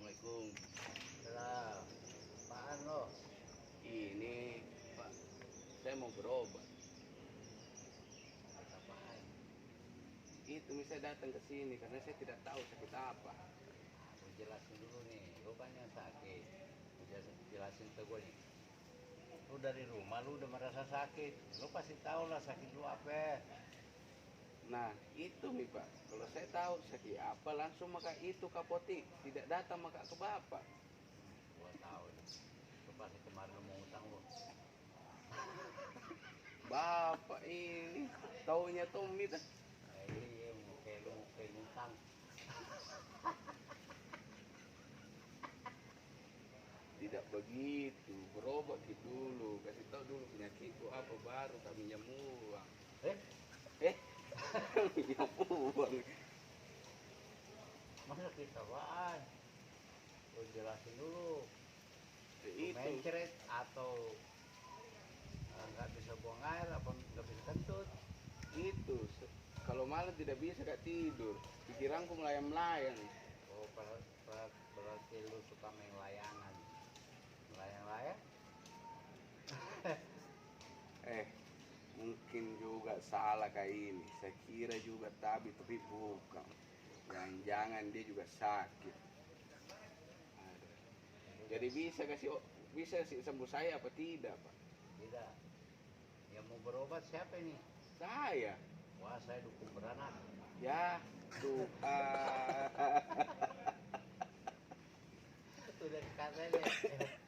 Assalamualaikum. Lah, apaan lo? Ini Pak, saya mau berobat. Apaan? Itu saya datang ke sini karena saya tidak tahu sakit apa. Aku jelasin dulu nih, lo kan yang sakit. Jelasin ke gue nih. Lu dari rumah lu udah merasa sakit, lu pasti tahu lah sakit lu apa. Nah, itu nih Pak. Kalau saya tahu sakit apa langsung maka itu ke apotik, tidak datang maka ke Bapak. Gua tahu nih. Lu pasti kemarin lu mau utang lu. Bapak ini taunya Tommy dah. Iya, mau kayak ngutang. Tidak begitu, berobat gitu dulu, kasih tahu dulu penyakitku apa baru kami uang. Eh, Eh, minjem uang. masa kita apaan? Lu jelasin dulu. Lu Itu. mencret atau nggak bisa buang air apa nggak bisa kentut? Itu kalau malam tidak bisa gak tidur, pikiranku melayang-layang. Oh, berarti lu suka main layangan. Layang-layang? Mungkin juga salah kayak ini, saya kira juga tapi bukan, jangan-jangan dia juga sakit. Aduh. Jadi bisa sih sembuh saya apa tidak Pak? Tidak. Yang mau berobat siapa ini? Saya Wah, saya dukung beranak. ya tuh Udah katanya deh.